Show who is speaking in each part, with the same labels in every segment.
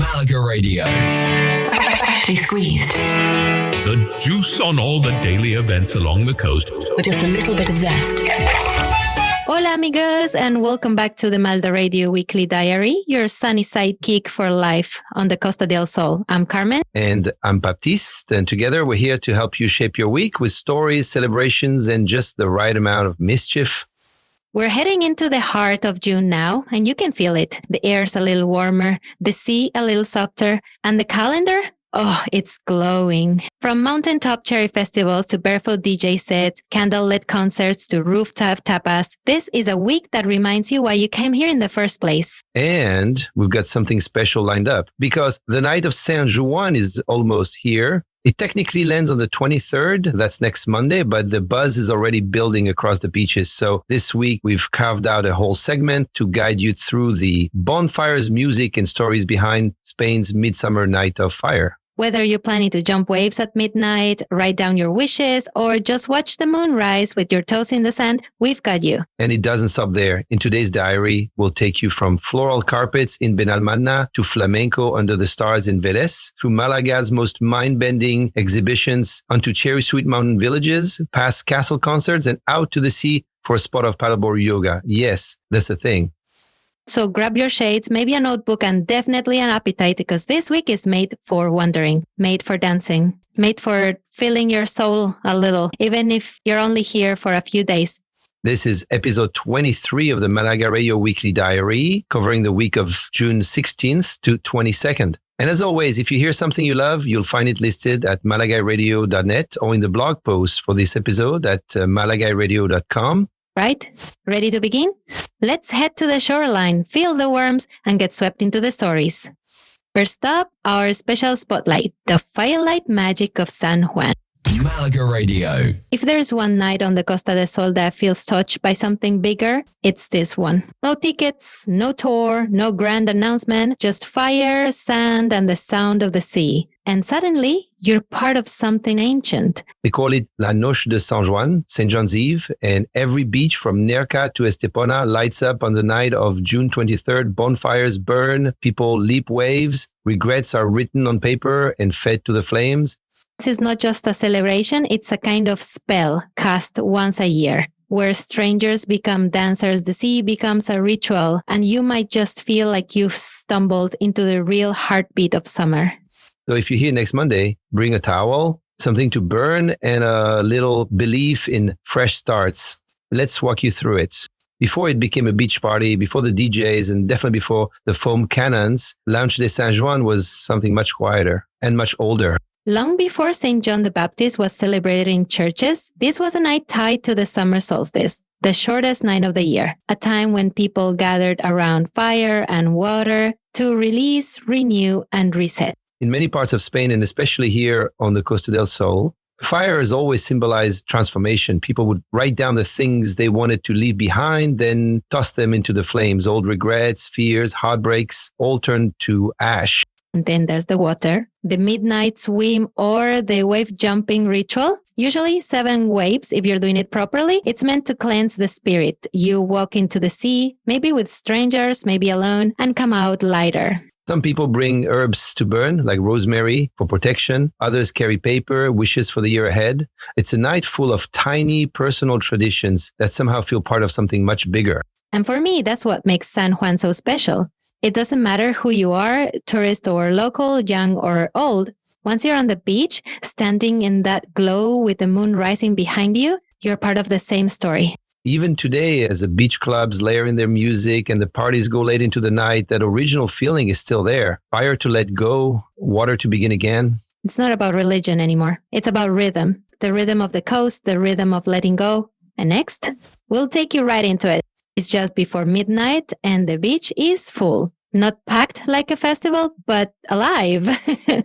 Speaker 1: Malaga Radio.
Speaker 2: Perfectly squeezed.
Speaker 3: The juice on all the daily events along the coast.
Speaker 2: With just a little bit of zest.
Speaker 4: Hola amigos, and welcome back to the Malaga Radio Weekly Diary, your sunny sidekick for life on the Costa del Sol. I'm Carmen.
Speaker 5: And I'm Baptiste, and together we're here to help you shape your week with stories, celebrations, and just the right amount of mischief.
Speaker 4: We're heading into the heart of June now, and you can feel it. The air's a little warmer, the sea a little softer, and the calendar? Oh, it's glowing. From mountaintop cherry festivals to barefoot DJ sets, candlelit concerts to rooftop tapas, this is a week that reminds you why you came here in the first place.
Speaker 5: And we've got something special lined up because the night of San Juan is almost here. It technically lands on the 23rd. That's next Monday, but the buzz is already building across the beaches. So this week we've carved out a whole segment to guide you through the bonfires, music, and stories behind Spain's midsummer night of fire.
Speaker 4: Whether you're planning to jump waves at midnight, write down your wishes, or just watch the moon rise with your toes in the sand, we've got you.
Speaker 5: And it doesn't stop there. In today's diary, we'll take you from floral carpets in Benalmádena to flamenco under the stars in Vélez, through Malaga's most mind-bending exhibitions, onto cherry sweet mountain villages, past castle concerts, and out to the sea for a spot of paddleboard yoga. Yes, that's the thing.
Speaker 4: So grab your shades, maybe a notebook, and definitely an appetite, because this week is made for wandering, made for dancing, made for filling your soul a little, even if you're only here for a few days.
Speaker 5: This is episode 23 of the Malaga Radio Weekly Diary, covering the week of June 16th to 22nd. And as always, if you hear something you love, you'll find it listed at malagaradio.net or in the blog post for this episode at malagaradio.com.
Speaker 4: Right? Ready to begin? Let's head to the shoreline, feel the worms, and get swept into the stories. First up, our special spotlight, the firelight magic of San Juan.
Speaker 1: Malaga Radio.
Speaker 4: If there's one night on the Costa del Sol that feels touched by something bigger, it's this one. No tickets, no tour, no grand announcement, just fire, sand, and the sound of the sea. And suddenly, you're part of something ancient.
Speaker 5: They call it La Noche de San Juan, St. John's Eve, and every beach from Nerca to Estepona lights up on the night of June 23rd. Bonfires burn, people leap waves, regrets are written on paper and fed to the flames.
Speaker 4: This is not just a celebration, it's a kind of spell cast once a year, where strangers become dancers, the sea becomes a ritual, and you might just feel like you've stumbled into the real heartbeat of summer.
Speaker 5: So if you're here next Monday, bring a towel, something to burn, and a little belief in fresh starts. Let's walk you through it. Before it became a beach party, before the DJs, and definitely before the foam cannons, Lounge de San Juan was something much quieter and much older.
Speaker 4: Long before St. John the Baptist was celebrated in churches, this was a night tied to the summer solstice, the shortest night of the year, a time when people gathered around fire and water to release, renew, and reset.
Speaker 5: In many parts of Spain, and especially here on the Costa del Sol, fire has always symbolized transformation. People would write down the things they wanted to leave behind, then toss them into the flames. Old regrets, fears, heartbreaks, all turned to ash.
Speaker 4: And then there's the water, the midnight swim or the wave jumping ritual. Usually 7 waves if you're doing it properly. It's meant to cleanse the spirit. You walk into the sea, maybe with strangers, maybe alone, and come out lighter.
Speaker 5: Some people bring herbs to burn, like rosemary for protection. Others carry paper, wishes for the year ahead. It's a night full of tiny personal traditions that somehow feel part of something much bigger.
Speaker 4: And for me, that's what makes San Juan so special. It doesn't matter who you are, tourist or local, young or old. Once you're on the beach, standing in that glow with the moon rising behind you, you're part of the same story.
Speaker 5: Even today, as the beach clubs layer in their music and the parties go late into the night, that original feeling is still there. Fire to let go, water to begin again.
Speaker 4: It's not about religion anymore. It's about rhythm. The rhythm of the coast, the rhythm of letting go. And next, we'll take you right into it. It's just before midnight and the beach is full. Not packed like a festival, but alive.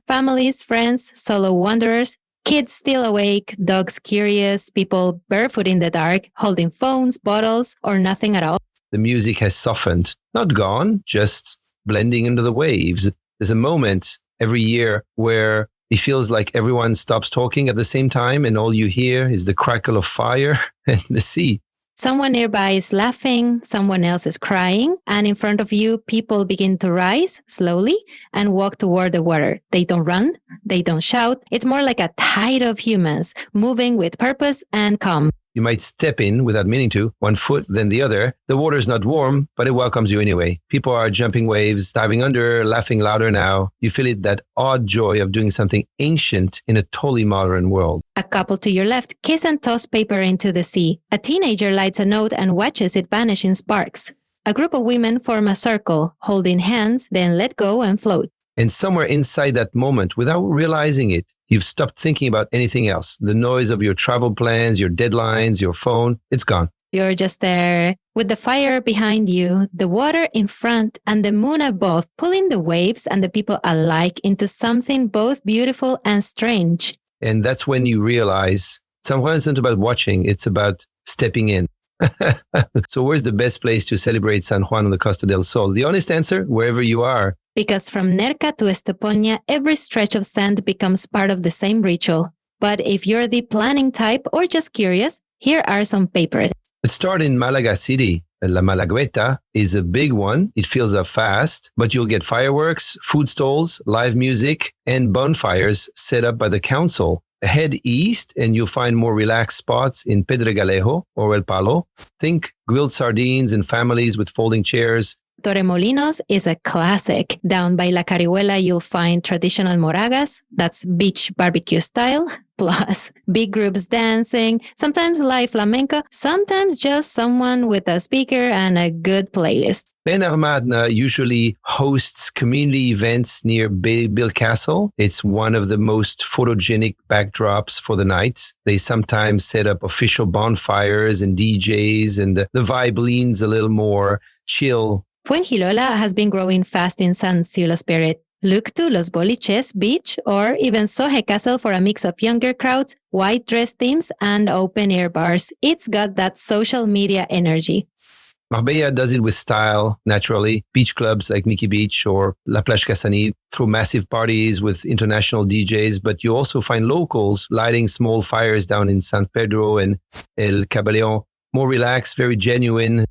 Speaker 4: Families, friends, solo wanderers, kids still awake, dogs curious, people barefoot in the dark, holding phones, bottles, or nothing at all.
Speaker 5: The music has softened, not gone, just blending into the waves. There's a moment every year where it feels like everyone stops talking at the same time and all you hear is the crackle of fire and the sea.
Speaker 4: Someone nearby is laughing, someone else is crying, and in front of you, people begin to rise slowly and walk toward the water. They don't run, they don't shout. It's more like a tide of humans moving with purpose and calm.
Speaker 5: You might step in without meaning to, one foot, then the other. The water's not warm, but it welcomes you anyway. People are jumping waves, diving under, laughing louder now. You feel it, that odd joy of doing something ancient in a totally modern world.
Speaker 4: A couple to your left kiss and toss paper into the sea. A teenager lights a note and watches it vanish in sparks. A group of women form a circle, holding hands, then let go and float.
Speaker 5: And somewhere inside that moment, without realizing it, you've stopped thinking about anything else. The noise of your travel plans, your deadlines, your phone, it's gone.
Speaker 4: You're just there with the fire behind you, the water in front, and the moon above, pulling the waves and the people alike into something both beautiful and strange.
Speaker 5: And that's when you realize San Juan isn't about watching, it's about stepping in. So where's the best place to celebrate San Juan on the Costa del Sol? The honest answer, wherever you are.
Speaker 4: Because from Nerca to Estepoña, every stretch of sand becomes part of the same ritual. But if you're the planning type or just curious, here are some papers.
Speaker 5: Let's start in Malaga City. La Malagueta is a big one. It fills up fast, but you'll get fireworks, food stalls, live music, and bonfires set up by the council. Head east and you'll find more relaxed spots in Pedregalejo or El Palo. Think grilled sardines and families with folding chairs.
Speaker 4: Torremolinos is a classic. Down by La Carihuela, you'll find traditional moragas, that's beach barbecue style, plus big groups dancing, sometimes live flamenco, sometimes just someone with a speaker and a good playlist.
Speaker 5: Benarmadna usually hosts community events near Bill Castle. It's one of the most photogenic backdrops for the nights. They sometimes set up official bonfires and DJs, and the vibe leans a little more chill.
Speaker 4: Fuengirola has been growing fast in San Cielo spirit. Look to Los Boliches, Beach, or even Sohail Castle for a mix of younger crowds, white dress themes, and open-air bars. It's got that social media energy.
Speaker 5: Marbella does it with style, naturally. Beach clubs like Mickey Beach or La Plage Casani throw massive parties with international DJs, but you also find locals lighting small fires down in San Pedro and El Cabaleon. More relaxed, very genuine.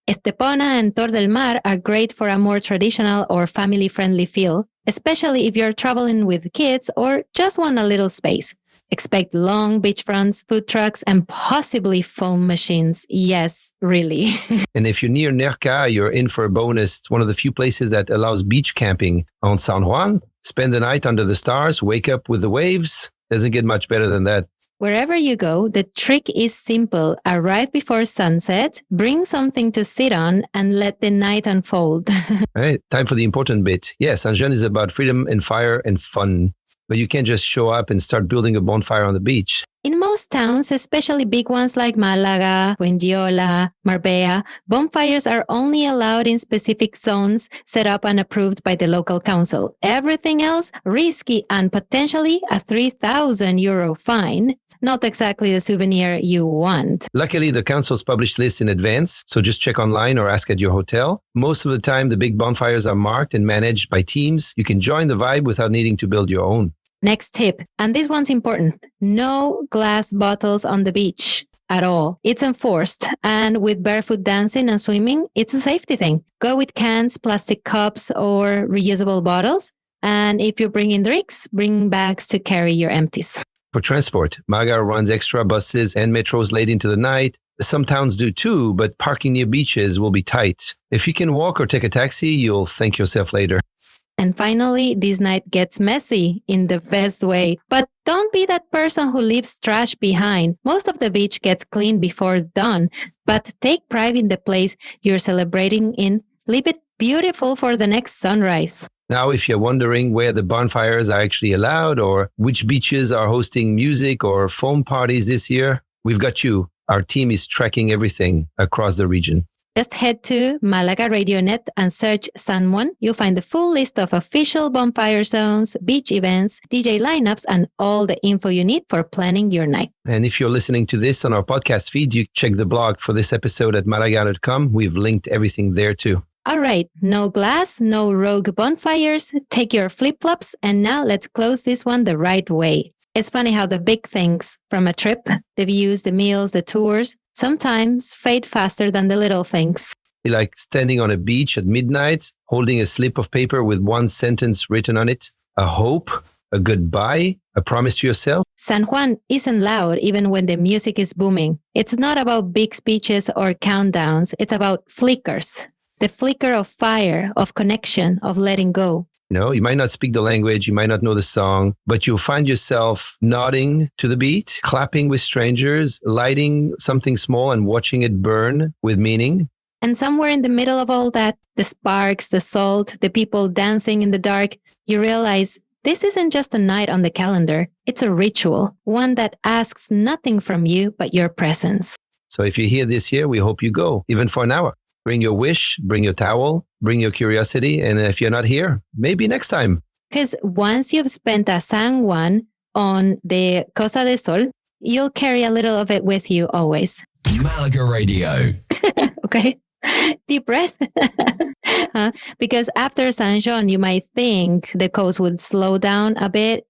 Speaker 4: Estepona and Tor del Mar are great for a more traditional or family-friendly feel, especially if you're traveling with kids or just want a little space. Expect long beachfronts, food trucks, and possibly foam machines. Yes, really.
Speaker 5: And if you're near Nerca, you're in for a bonus. It's one of the few places that allows beach camping on San Juan. Spend the night under the stars, wake up with the waves. Doesn't get much better than that.
Speaker 4: Wherever you go, the trick is simple. Arrive before sunset, bring something to sit on, and let the night unfold.
Speaker 5: All right, time for the important bit. Yes, San Juan is about freedom and fire and fun. But you can't just show up and start building a bonfire on the beach.
Speaker 4: In most towns, especially big ones like Malaga, Fuengirola, Marbella, bonfires are only allowed in specific zones set up and approved by the local council. Everything else, risky and potentially a €3,000 fine. Not exactly the souvenir you want.
Speaker 5: Luckily, the councils publish lists in advance, so just check online or ask at your hotel. Most of the time, the big bonfires are marked and managed by teams. You can join the vibe without needing to build your own.
Speaker 4: Next tip, and this one's important, no glass bottles on the beach at all. It's enforced, and with barefoot dancing and swimming, it's a safety thing. Go with cans, plastic cups, or reusable bottles. And if you're bringing drinks, bring bags to carry your empties.
Speaker 5: For transport, Malaga runs extra buses and metros late into the night. Some towns do too, but parking near beaches will be tight. If you can walk or take a taxi, you'll thank yourself later.
Speaker 4: And finally, this night gets messy in the best way. But don't be that person who leaves trash behind. Most of the beach gets cleaned before dawn, but take pride in the place you're celebrating in. Leave it beautiful for the next sunrise.
Speaker 5: Now, if you're wondering where the bonfires are actually allowed or which beaches are hosting music or foam parties this year, we've got you. Our team is tracking everything across the region.
Speaker 4: Just head to Malaga Radio.net and search San Juan. You'll find the full list of official bonfire zones, beach events, DJ lineups, and all the info you need for planning your night.
Speaker 5: And if you're listening to this on our podcast feed, you check the blog for this episode at malaga.com. We've linked everything there too.
Speaker 4: All right, no glass, no rogue bonfires. Take your flip-flops, and now let's close this one the right way. It's funny how the big things from a trip, the views, the meals, the tours, sometimes fade faster than the little things.
Speaker 5: Like standing on a beach at midnight, holding a slip of paper with one sentence written on it, a hope, a goodbye, a promise to yourself.
Speaker 4: San Juan isn't loud even when the music is booming. It's not about big speeches or countdowns. It's about flickers. The flicker of fire, of connection, of letting go.
Speaker 5: You might not speak the language, you might not know the song, but you'll find yourself nodding to the beat, clapping with strangers, lighting something small and watching it burn with meaning.
Speaker 4: And somewhere in the middle of all that, the sparks, the salt, the people dancing in the dark, you realize this isn't just a night on the calendar. It's a ritual, one that asks nothing from you but your presence.
Speaker 5: So if you're here this year, we hope you go, even for an hour. Bring your wish, bring your towel, bring your curiosity. And if you're not here, maybe next time.
Speaker 4: Because once you've spent a San Juan on the Costa del Sol, you'll carry a little of it with you always.
Speaker 1: Malaga Radio.
Speaker 4: Okay. Deep breath. Because after San Juan, you might think the coast would slow down a bit.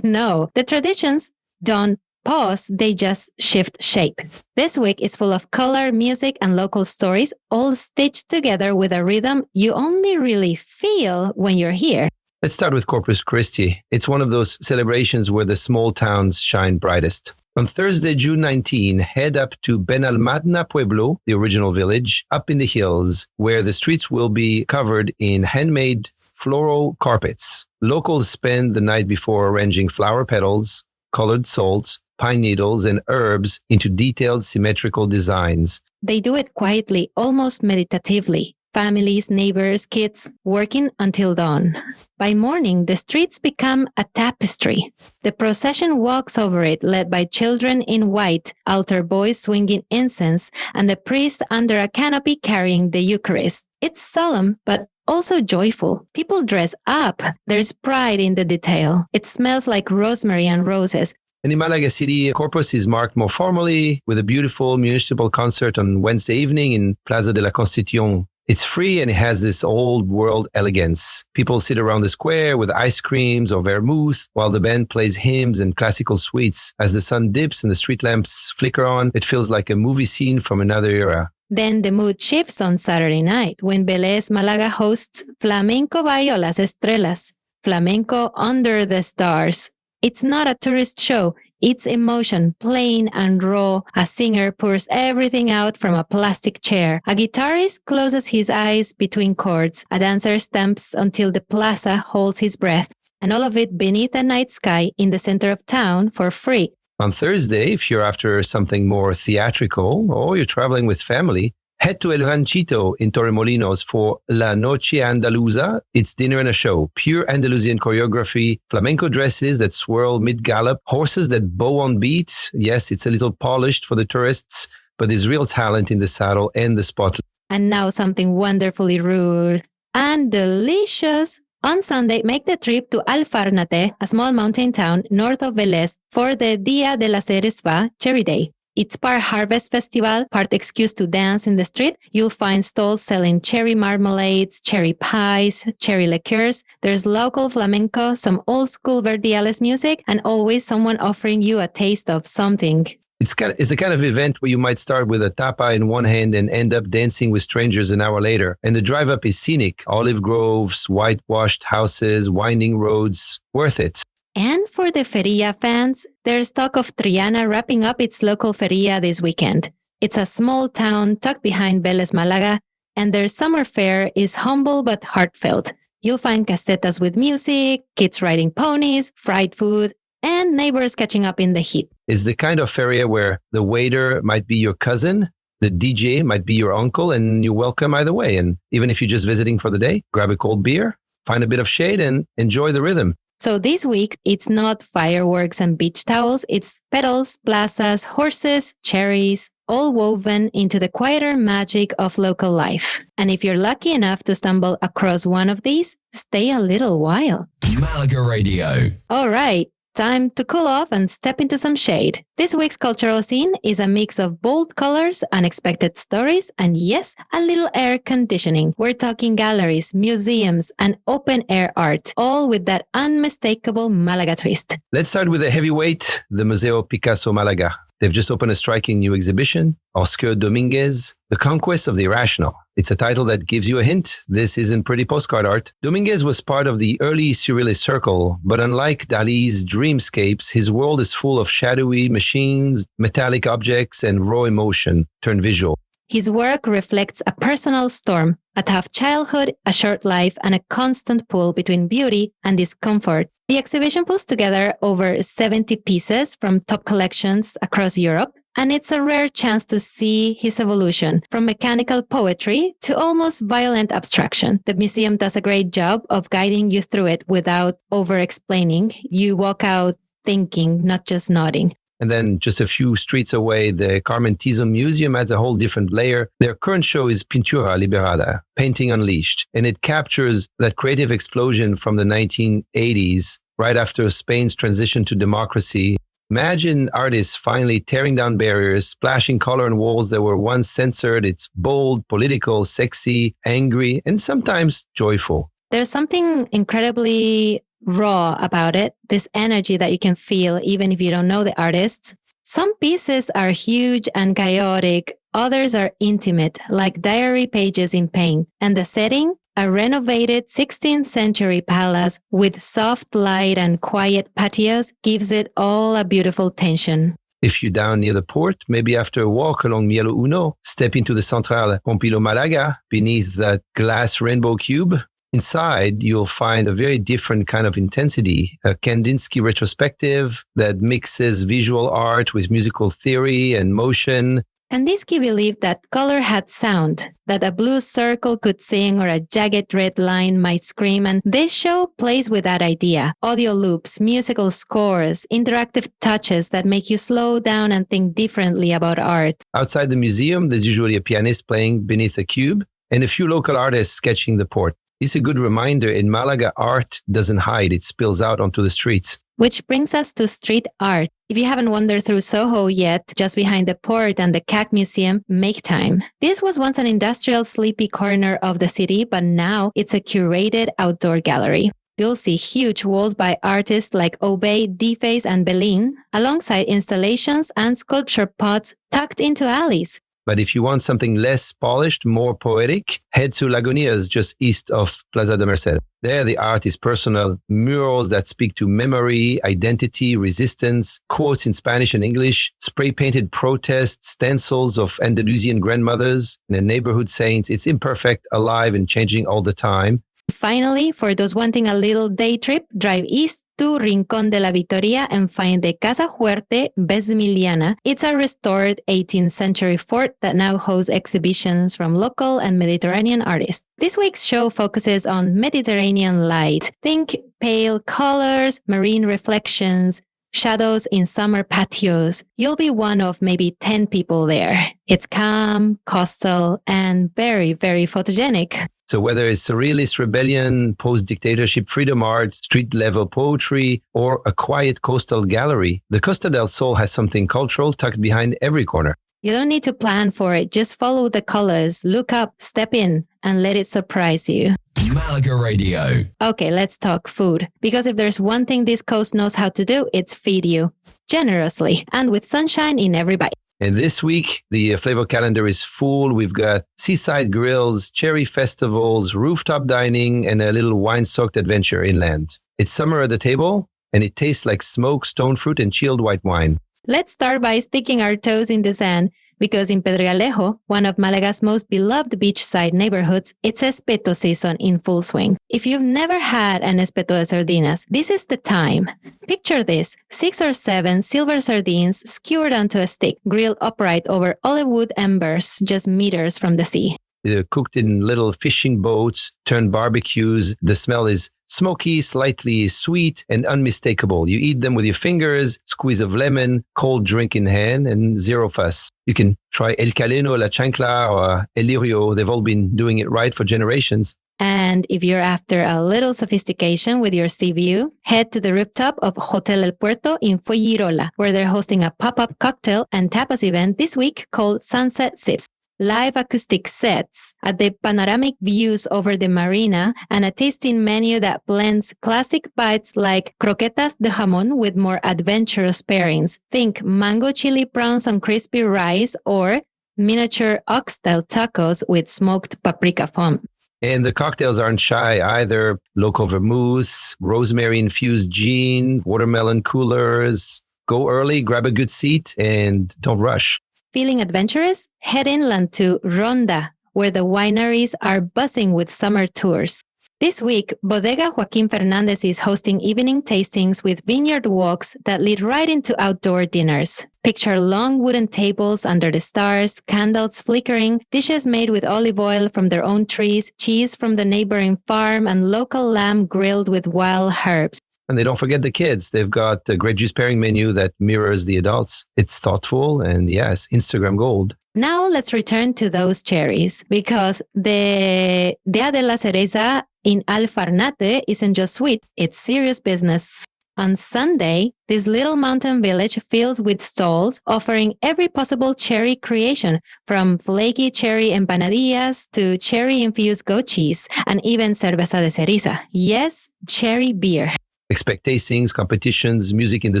Speaker 4: No, the traditions don't pause, they just shift shape. This week is full of color, music, and local stories, all stitched together with a rhythm you only really feel when you're here.
Speaker 5: Let's start with Corpus Christi. It's one of those celebrations where the small towns shine brightest. On Thursday, June 19, head up to Benalmádena Pueblo, the original village, up in the hills, where the streets will be covered in handmade floral carpets. Locals spend the night before arranging flower petals, colored salts, pine needles, and herbs into detailed symmetrical designs.
Speaker 4: They do it quietly, almost meditatively. Families, neighbors, kids, working until dawn. By morning, the streets become a tapestry. The procession walks over it, led by children in white, altar boys swinging incense, and the priest under a canopy carrying the Eucharist. It's solemn, but also joyful. People dress up. There's pride in the detail. It smells like rosemary and roses.
Speaker 5: And in Malaga City, Corpus is marked more formally with a beautiful municipal concert on Wednesday evening in Plaza de la Constitución. It's free and it has this old world elegance. People sit around the square with ice creams or vermouth while the band plays hymns and classical suites. As the sun dips and the street lamps flicker on, it feels like a movie scene from another era.
Speaker 4: Then the mood shifts on Saturday night when Vélez Malaga hosts Flamenco Bajo las Estrellas, Flamenco Under the Stars. It's not a tourist show. It's emotion, plain and raw. A singer pours everything out from a plastic chair. A guitarist closes his eyes between chords. A dancer stamps until the plaza holds his breath. And all of it beneath a night sky in the center of town for free.
Speaker 5: On Thursday, if you're after something more theatrical or you're traveling with family, head to El Ranchito in Torremolinos for La Noche Andaluza. It's dinner and a show. Pure Andalusian choreography, flamenco dresses that swirl mid-gallop, horses that bow on beat. Yes, it's a little polished for the tourists, but there's real talent in the saddle and the spotlight.
Speaker 4: And now something wonderfully rude and delicious. On Sunday, make the trip to Alfarnate, a small mountain town north of Vélez, for the Dia de la Cereza Cherry Day. It's part harvest festival, part excuse to dance in the street. You'll find stalls selling cherry marmalades, cherry pies, cherry liqueurs. There's local flamenco, some old school Verdiales music, and always someone offering you a taste of something.
Speaker 5: It's the kind of event where you might start with a tapa in one hand and end up dancing with strangers an hour later. And the drive up is scenic. Olive groves, whitewashed houses, winding roads. Worth it.
Speaker 4: And for the Feria fans, there's talk of Triana wrapping up its local Feria this weekend. It's a small town tucked behind Vélez Malaga, and their summer fair is humble but heartfelt. You'll find casetas with music, kids riding ponies, fried food, and neighbors catching up in the heat.
Speaker 5: It's the kind of feria where the waiter might be your cousin, the DJ might be your uncle, and you're welcome either way. And even if you're just visiting for the day, grab a cold beer, find a bit of shade, and enjoy the rhythm.
Speaker 4: So this week, it's not fireworks and beach towels. It's petals, plazas, horses, cherries, all woven into the quieter magic of local life. And if you're lucky enough to stumble across one of these, stay a little while.
Speaker 1: Malaga Radio.
Speaker 4: All right. Time to cool off and step into some shade. This week's cultural scene is a mix of bold colors, unexpected stories, and yes, a little air conditioning. We're talking galleries, museums, and open-air art, all with that unmistakable Malaga twist.
Speaker 5: Let's start with a heavyweight, the Museo Picasso Malaga. They've just opened a striking new exhibition, Óscar Domínguez, The Conquest of the Irrational. It's a title that gives you a hint. This isn't pretty postcard art. Domínguez was part of the early Surrealist circle, but unlike Dali's dreamscapes, his world is full of shadowy machines, metallic objects, and raw emotion turned visual.
Speaker 4: His work reflects a personal storm, a tough childhood, a short life, and a constant pull between beauty and discomfort. The exhibition pulls together over 70 pieces from top collections across Europe, and it's a rare chance to see his evolution from mechanical poetry to almost violent abstraction. The museum does a great job of guiding you through it without over-explaining. You walk out thinking, not just nodding.
Speaker 5: And then just a few streets away, the Carmen Baptiste Museum adds a whole different layer. Their current show is Pintura Liberada, Painting Unleashed, and it captures that creative explosion from the 1980s, right after Spain's transition to democracy. Imagine artists finally tearing down barriers, splashing color on walls that were once censored. It's bold, political, sexy, angry, and sometimes joyful.
Speaker 4: There's something incredibly raw about it, this energy that you can feel even if you don't know the artists. Some pieces are huge and chaotic, others are intimate, like diary pages in paint. And the setting? A renovated 16th century palace with soft light and quiet patios gives it all a beautiful tension.
Speaker 5: If you're down near the port, maybe after a walk along Mielo Uno, step into the Central Pompilo Malaga beneath that glass rainbow cube. Inside, you'll find a very different kind of intensity, a Kandinsky retrospective that mixes visual art with musical theory and motion.
Speaker 4: Kandinsky believed that color had sound, that a blue circle could sing or a jagged red line might scream, and this show plays with that idea. Audio loops, musical scores, interactive touches that make you slow down and think differently about art.
Speaker 5: Outside the museum, there's usually a pianist playing beneath a cube and a few local artists sketching the port. It's a good reminder in Malaga, art doesn't hide, it spills out onto the streets.
Speaker 4: Which brings us to street art. If you haven't wandered through Soho yet, just behind the port and the CAC Museum, make time. This was once an industrial sleepy corner of the city, but now it's a curated outdoor gallery. You'll see huge walls by artists like Obey, Deface, and Belin, alongside installations and sculpture pots tucked into alleys.
Speaker 5: But if you want something less polished, more poetic, head to Lagunias just east of Plaza de Merced. There, the art is personal, murals that speak to memory, identity, resistance, quotes in Spanish and English, spray-painted protests, stencils of Andalusian grandmothers, and a neighborhood saints. It's imperfect, alive, and changing all the time.
Speaker 4: Finally, for those wanting a little day trip, drive east to Rincón de la Victoria and find the Casa Huerte Besmiliana. It's a restored 18th century fort that now hosts exhibitions from local and Mediterranean artists. This week's show focuses on Mediterranean light. Think pale colors, marine reflections, shadows in summer patios. You'll be one of maybe 10 people there. It's calm, coastal, and very, very photogenic.
Speaker 5: So whether it's Surrealist rebellion, post-dictatorship freedom art, street-level poetry, or a quiet coastal gallery, the Costa del Sol has something cultural tucked behind every corner.
Speaker 4: You don't need to plan for it. Just follow the colors, look up, step in, and let it surprise you.
Speaker 1: Malaga Radio.
Speaker 4: Okay, let's talk food. Because if there's one thing this coast knows how to do, it's feed you. Generously, and with sunshine in every bite.
Speaker 5: And this week, the flavor calendar is full. We've got seaside grills, cherry festivals, rooftop dining, and a little wine-soaked adventure inland. It's summer at the table, and it tastes like smoked stone fruit and chilled white wine.
Speaker 4: Let's start by sticking our toes in the sand, because in Pedregalejo, one of Malaga's most beloved beachside neighborhoods, it's Espeto season in full swing. If you've never had an Espeto de Sardinas, this is the time. Picture this, 6 or 7 silver sardines skewered onto a stick, grilled upright over olive wood embers just meters from the sea.
Speaker 5: They're cooked in little fishing boats, turned barbecues. The smell is smoky, slightly sweet, and unmistakable. You eat them with your fingers, squeeze of lemon, cold drink in hand, and zero fuss. You can try El Caleno, La Chancla, or El Lirio. They've all been doing it right for generations.
Speaker 4: And if you're after a little sophistication with your sea view, head to the rooftop of Hotel El Puerto in Fuengirola, where they're hosting a pop-up cocktail and tapas event this week called Sunset Sips. Live acoustic sets at the panoramic views over the marina and a tasting menu that blends classic bites like croquetas de jamón with more adventurous pairings. Think mango chili prawns on crispy rice or miniature oxtail tacos with smoked paprika foam.
Speaker 5: And the cocktails aren't shy either. Local vermouth, rosemary-infused gin, watermelon coolers. Go early, grab a good seat, and don't rush.
Speaker 4: Feeling adventurous? Head inland to Ronda, where the wineries are buzzing with summer tours. This week, Bodega Joaquín Fernández is hosting evening tastings with vineyard walks that lead right into outdoor dinners. Picture long wooden tables under the stars, candles flickering, dishes made with olive oil from their own trees, cheese from the neighboring farm, and local lamb grilled with wild herbs.
Speaker 5: And they don't forget the kids. They've got a great juice pairing menu that mirrors the adults. It's thoughtful and yes, Instagram gold.
Speaker 4: Now let's return to those cherries because the Dia de la Cereza in Alfarnate isn't just sweet, it's serious business. On Sunday, this little mountain village filled with stalls offering every possible cherry creation, from flaky cherry empanadillas to cherry-infused goat cheese, and even cerveza de cereza. Yes, cherry beer.
Speaker 5: Expect tastings, competitions, music in the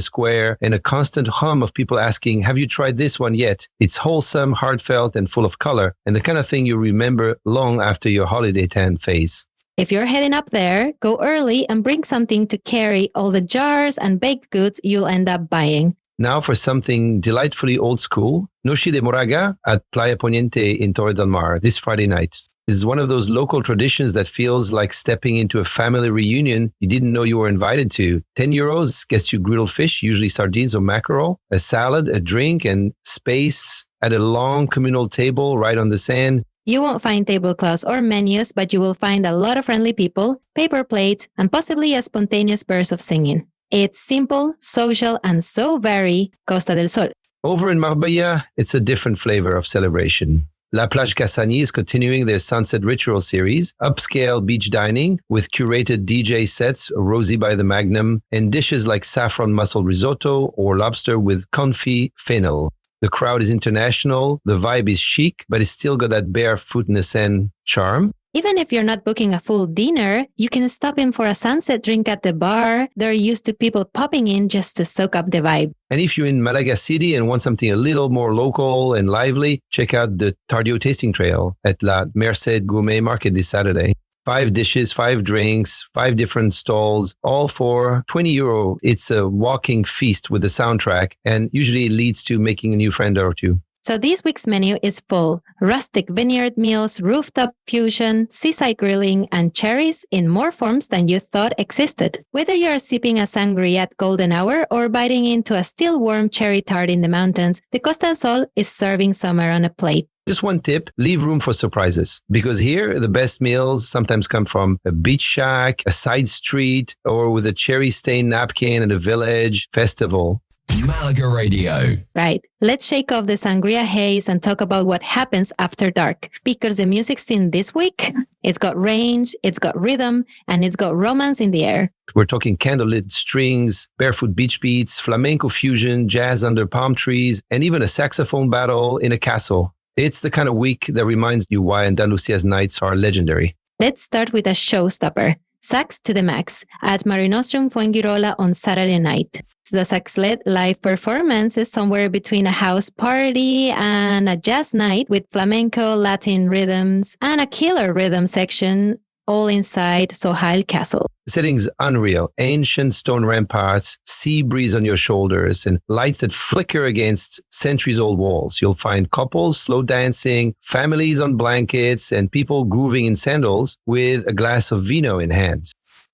Speaker 5: square, and a constant hum of people asking, have you tried this one yet? It's wholesome, heartfelt, and full of color, and the kind of thing you remember long after your holiday tan phase.
Speaker 4: If you're heading up there, go early and bring something to carry all the jars and baked goods you'll end up buying.
Speaker 5: Now for something delightfully old school, Noche de Moraga at Playa Poniente in Torre del Mar this Friday night. This is one of those local traditions that feels like stepping into a family reunion you didn't know you were invited to. €10 gets you grilled fish, usually sardines or mackerel, a salad, a drink, and space at a long communal table right on the sand.
Speaker 4: You won't find tablecloths or menus, but you will find a lot of friendly people, paper plates, and possibly a spontaneous burst of singing. It's simple, social, and so very Costa del Sol.
Speaker 5: Over in Marbella, it's a different flavor of celebration. La Plage Cassani is continuing their Sunset Ritual series, upscale beach dining with curated DJ sets, rosy by the magnum, and dishes like saffron mussel risotto or lobster with confit fennel. The crowd is international, the vibe is chic, but it's still got that barefoot in the sand charm.
Speaker 4: Even if you're not booking a full dinner, you can stop in for a sunset drink at the bar. They're used to people popping in just to soak up the vibe.
Speaker 5: And if you're in Malaga City and want something a little more local and lively, check out the Tardio Tasting Trail at La Merced Gourmet Market this Saturday. 5 dishes, 5 drinks, 5 different stalls, all for €20. It's a walking feast with a soundtrack, and usually it leads to making a new friend or two.
Speaker 4: So this week's menu is full. Rustic vineyard meals, rooftop fusion, seaside grilling, and cherries in more forms than you thought existed. Whether you're sipping a sangria at golden hour or biting into a still warm cherry tart in the mountains, the Costa del Sol is serving summer on a plate.
Speaker 5: Just one tip, leave room for surprises. Because here, the best meals sometimes come from a beach shack, a side street, or with a cherry-stained napkin at a village festival.
Speaker 1: Malaga Radio.
Speaker 4: Right. Let's shake off the sangria haze and talk about what happens after dark. Because the music scene this week, it's got range, it's got rhythm, and it's got romance in the air.
Speaker 5: We're talking candlelit strings, barefoot beach beats, flamenco fusion, jazz under palm trees, and even a saxophone battle in a castle. It's the kind of week that reminds you why Andalusia's nights are legendary.
Speaker 4: Let's start with a showstopper. Sax to the Max at Marinostrum Fuengirola on Saturday night. The sax-led live performance is somewhere between a house party and a jazz night with flamenco, Latin rhythms, and a killer rhythm section, all inside Sohail Castle.
Speaker 5: The setting's unreal. Ancient stone ramparts, sea breeze on your shoulders, and lights that flicker against centuries-old walls. You'll find couples slow dancing, families on blankets, and people grooving in sandals with a glass of vino in hand.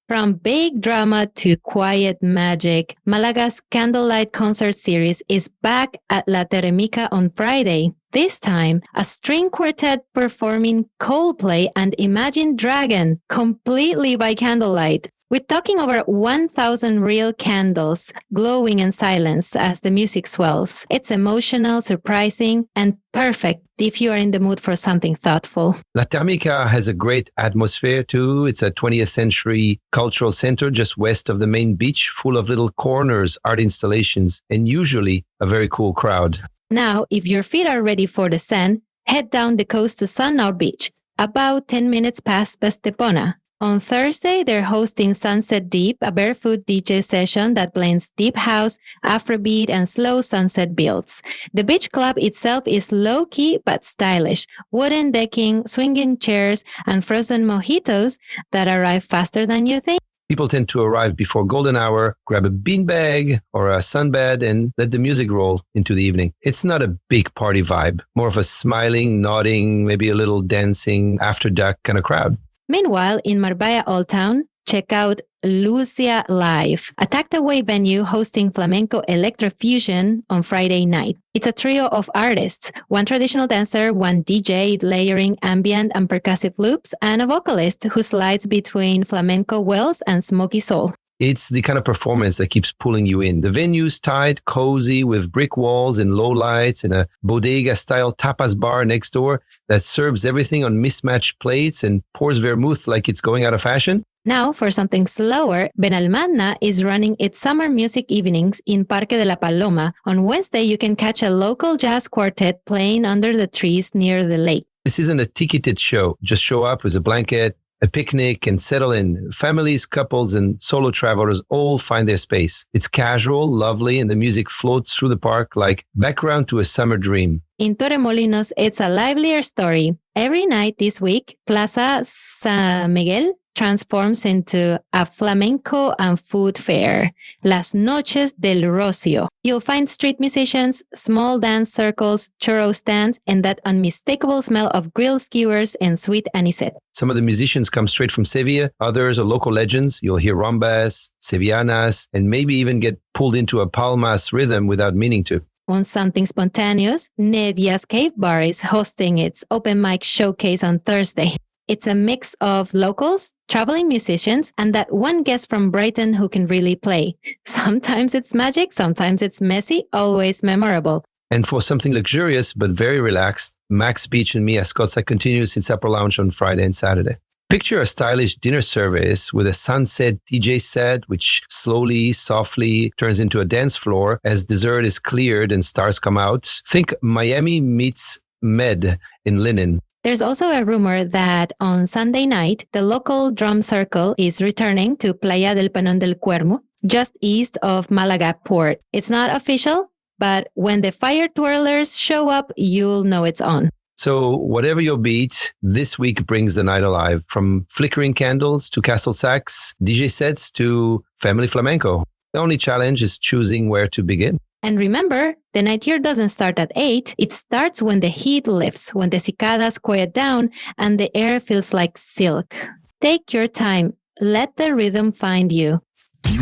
Speaker 4: From big drama to quiet magic, Malaga's Candlelight Concert Series is back at La Teremica on Friday. This time, a string quartet performing Coldplay and Imagine Dragon completely by candlelight. We're talking over 1,000 real candles, glowing in silence as the music swells. It's emotional, surprising, and perfect if you are in the mood for something thoughtful.
Speaker 5: La Termica has a great atmosphere too. It's a 20th century cultural center just west of the main beach, full of little corners, art installations, and usually a very cool crowd.
Speaker 4: Now, if your feet are ready for the sand, head down the coast to Sunnout Beach, about 10 minutes past Pestepona. On Thursday, they're hosting Sunset Deep, a barefoot DJ session that blends deep house, Afrobeat, and slow sunset builds. The beach club itself is low-key but stylish. Wooden decking, swinging chairs, and frozen mojitos that arrive faster than you think.
Speaker 5: People tend to arrive before golden hour, grab a beanbag or a sunbed, and let the music roll into the evening. It's not a big party vibe, more of a smiling, nodding, maybe a little dancing, after dark kind of crowd.
Speaker 4: Meanwhile, in Marbella Old Town, check out Lucia Live, a tucked-away venue hosting flamenco electrofusion on Friday night. It's a trio of artists, one traditional dancer, one DJ layering ambient and percussive loops, and a vocalist who slides between flamenco wells and smoky soul.
Speaker 5: It's the kind of performance that keeps pulling you in. The venue's tight, cozy, with brick walls and low lights and a bodega-style tapas bar next door that serves everything on mismatched plates and pours vermouth like it's going out of fashion.
Speaker 4: Now, for something slower, Benalmádena is running its summer music evenings in Parque de la Paloma. On Wednesday, you can catch a local jazz quartet playing under the trees near the lake.
Speaker 5: This isn't a ticketed show. Just show up with a blanket, a picnic, and settle in. Families, couples, and solo travelers all find their space. It's casual, lovely, and the music floats through the park like background to a summer dream.
Speaker 4: In Torremolinos, it's a livelier story. Every night this week, Plaza San Miguel transforms into a flamenco and food fair, Las Noches del Rocio. You'll find street musicians, small dance circles, churro stands, and that unmistakable smell of grilled skewers and sweet anisette.
Speaker 5: Some of the musicians come straight from Sevilla, others are local legends. You'll hear rumbas, sevillanas, and maybe even get pulled into a palmas rhythm without meaning to.
Speaker 4: On something spontaneous, Nedia's Cave Bar is hosting its open mic showcase on Thursday. It's a mix of locals, traveling musicians, and that one guest from Brighton who can really play. Sometimes it's magic, sometimes it's messy, always memorable.
Speaker 5: And for something luxurious but very relaxed, Max Beach and Mia Scotta continues its upper lounge on Friday and Saturday. Picture a stylish dinner service with a sunset DJ set, which slowly, softly turns into a dance floor as dessert is cleared and stars come out. Think Miami meets Med in linen.
Speaker 4: There's also a rumor that on Sunday night, the local drum circle is returning to Playa del Peñón del Cuervo, just east of Malaga port. It's not official, but when the fire twirlers show up, you'll know it's on.
Speaker 5: So whatever your beat, this week brings the night alive, from flickering candles to castle sax, DJ sets to family flamenco. The only challenge is choosing where to begin.
Speaker 4: And remember, the night here doesn't start at 8. It starts when the heat lifts, when the cicadas quiet down and the air feels like silk. Take your time. Let the rhythm find you.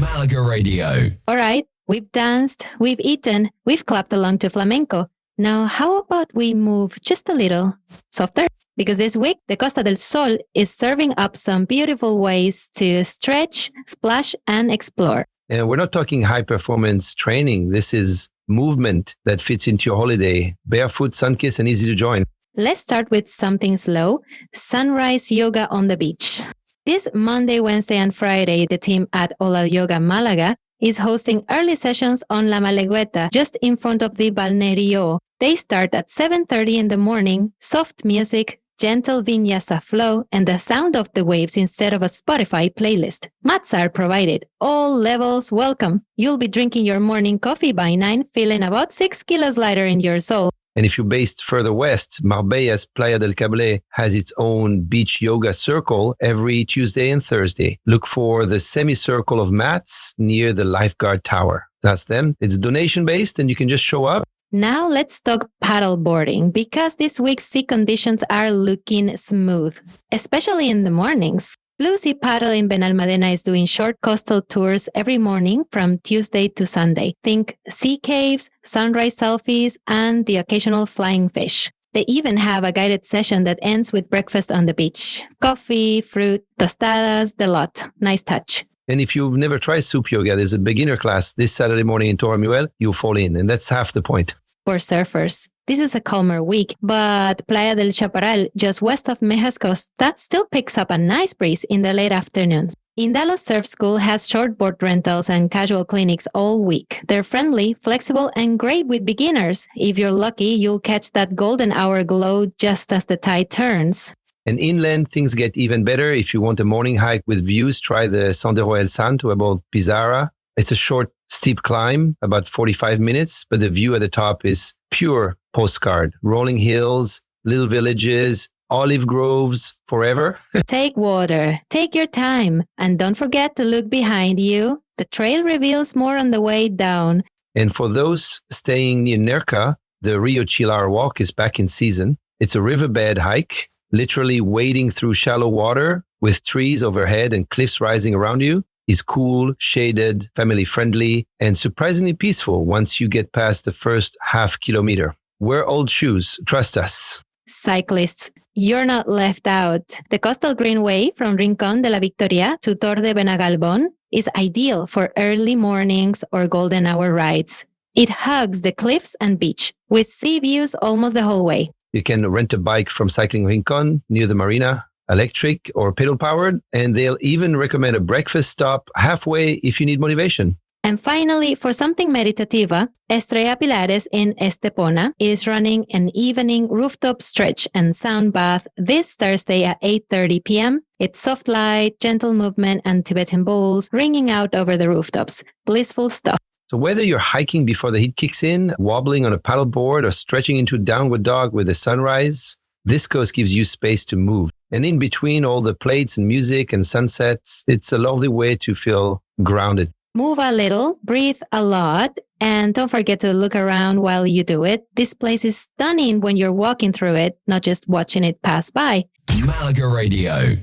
Speaker 1: Malaga Radio.
Speaker 4: All right, we've danced, we've eaten, we've clapped along to flamenco. Now, how about we move just a little softer? Because this week, the Costa del Sol is serving up some beautiful ways to stretch, splash, and explore.
Speaker 5: And we're not talking high performance training. This is movement that fits into your holiday. Barefoot, sun-kissed, and easy to join.
Speaker 4: Let's start with something slow. Sunrise yoga on the beach. This Monday, Wednesday, and Friday, the team at Ola Yoga Malaga is hosting early sessions on La Malagueta, just in front of the Balneario. They start at 7:30 in the morning, soft music, gentle vinyasa flow, and the sound of the waves instead of a Spotify playlist. Mats are provided. All levels welcome. You'll be drinking your morning coffee by 9, feeling about 6 kilos lighter in your soul.
Speaker 5: And if you're based further west, Marbella's Playa del Cable has its own beach yoga circle every Tuesday and Thursday. Look for the semicircle of mats near the lifeguard tower. That's them. It's donation-based and you can just show up.
Speaker 4: Now let's talk paddleboarding, because this week's sea conditions are looking smooth, especially in the mornings. Blue Sea Paddle in Benalmádena is doing short coastal tours every morning from Tuesday to Sunday. Think sea caves, sunrise selfies, and the occasional flying fish. They even have a guided session that ends with breakfast on the beach. Coffee, fruit, tostadas, the lot. Nice touch.
Speaker 5: And if you've never tried soup yoga, there's a beginner class this Saturday morning in Torremuel. You'll fall in, and that's half the point.
Speaker 4: For surfers, this is a calmer week, but Playa del Chaparral, just west of Mejas Costa, still picks up a nice breeze in the late afternoons. Indalos Surf School has shortboard rentals and casual clinics all week. They're friendly, flexible, and great with beginners. If you're lucky, you'll catch that golden hour glow just as the tide turns.
Speaker 5: And inland, things get even better. If you want a morning hike with views, try the Sendero El Santo above Pizarra. It's a short, steep climb, about 45 minutes, but the view at the top is pure postcard. Rolling hills, little villages, olive groves, forever.
Speaker 4: Take water, take your time, and don't forget to look behind you. The trail reveals more on the way down.
Speaker 5: And for those staying near Nerca, the Rio Chilar walk is back in season. It's a riverbed hike, literally wading through shallow water with trees overhead and cliffs rising around you. Is cool, shaded, family-friendly, and surprisingly peaceful once you get past the first half kilometer. Wear old shoes. Trust us.
Speaker 4: Cyclists, you're not left out. The coastal greenway from Rincón de la Victoria to Tor de Benagalbón is ideal for early mornings or golden hour rides. It hugs the cliffs and beach with sea views almost the whole way.
Speaker 5: You can rent a bike from Cycling Rincón near the marina, electric or pedal powered, and they'll even recommend a breakfast stop halfway if you need motivation.
Speaker 4: And finally, for something meditativa, Estrella Pilares in Estepona is running an evening rooftop stretch and sound bath this Thursday at 8:30 p.m. It's soft light, gentle movement, and Tibetan bowls ringing out over the rooftops. Blissful stuff.
Speaker 5: So whether you're hiking before the heat kicks in, wobbling on a paddleboard, or stretching into downward dog with the sunrise, this coast gives you space to move. And in between all the plates and music and sunsets, it's a lovely way to feel grounded.
Speaker 4: Move a little, breathe a lot, and don't forget to look around while you do it. This place is stunning when you're walking through it, not just watching it pass by.
Speaker 1: Malaga Radio.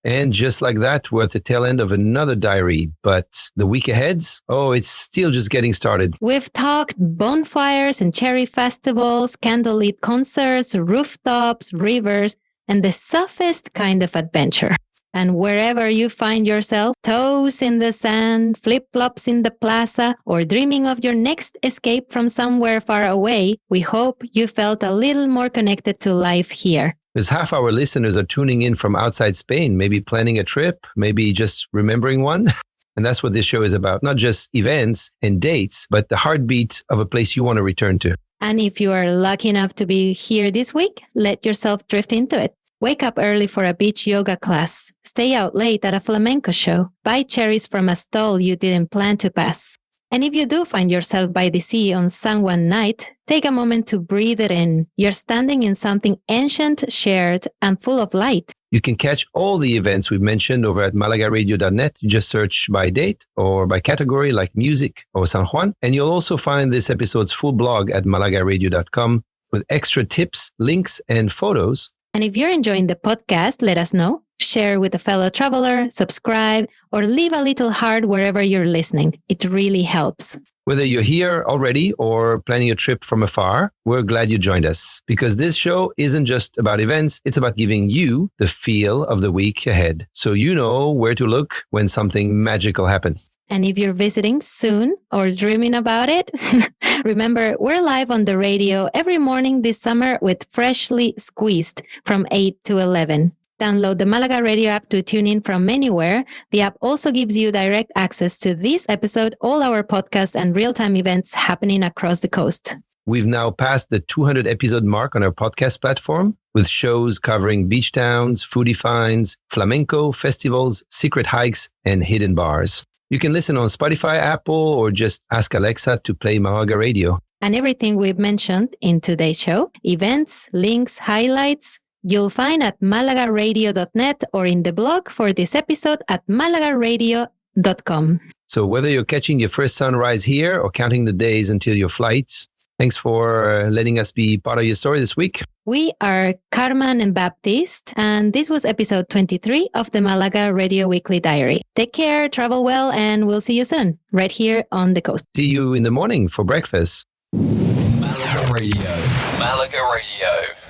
Speaker 5: And just like that, we're at the tail end of another diary. But the week ahead, it's still just getting started.
Speaker 4: We've talked bonfires and cherry festivals, candlelit concerts, rooftops, rivers, and the softest kind of adventure. And wherever you find yourself, toes in the sand, flip-flops in the plaza, or dreaming of your next escape from somewhere far away, we hope you felt a little more connected to life here.
Speaker 5: Because half our listeners are tuning in from outside Spain, maybe planning a trip, maybe just remembering one. And that's what this show is about. Not just events and dates, but the heartbeat of a place you want to return to.
Speaker 4: And if you are lucky enough to be here this week, let yourself drift into it. Wake up early for a beach yoga class. Stay out late at a flamenco show. Buy cherries from a stall you didn't plan to pass. And if you do find yourself by the sea on San Juan night, take a moment to breathe it in. You're standing in something ancient, shared, and full of light.
Speaker 5: You can catch all the events we've mentioned over at malagaradio.net. You just search by date or by category like music or San Juan. And you'll also find this episode's full blog at malagaradio.com with extra tips, links, and photos.
Speaker 4: And if you're enjoying the podcast, let us know. Share with a fellow traveler, subscribe, or leave a little heart wherever you're listening. It really helps.
Speaker 5: Whether you're here already or planning a trip from afar, we're glad you joined us because this show isn't just about events. It's about giving you the feel of the week ahead so you know where to look when something magical happens.
Speaker 4: And if you're visiting soon or dreaming about it, remember, we're live on the radio every morning this summer with Freshly Squeezed from 8 to 11. Download the Malaga Radio app to tune in from anywhere. The app also gives you direct access to this episode, all our podcasts, and real-time events happening across the coast.
Speaker 5: We've now passed the 200 episode mark on our podcast platform with shows covering beach towns, foodie finds, flamenco, festivals, secret hikes, and hidden bars. You can listen on Spotify, Apple, or just ask Alexa to play Malaga Radio.
Speaker 4: And everything we've mentioned in today's show, events, links, highlights, you'll find at malagaradio.net or in the blog for this episode at malagaradio.com.
Speaker 5: So whether you're catching your first sunrise here or counting the days until your flight, thanks for letting us be part of your story this week.
Speaker 4: We are Carmen and Baptiste, and this was episode 23 of the Malaga Radio Weekly Diary. Take care, travel well, and we'll see you soon, right here on the coast.
Speaker 5: See you in the morning for breakfast.
Speaker 1: Malaga Radio. Malaga Radio.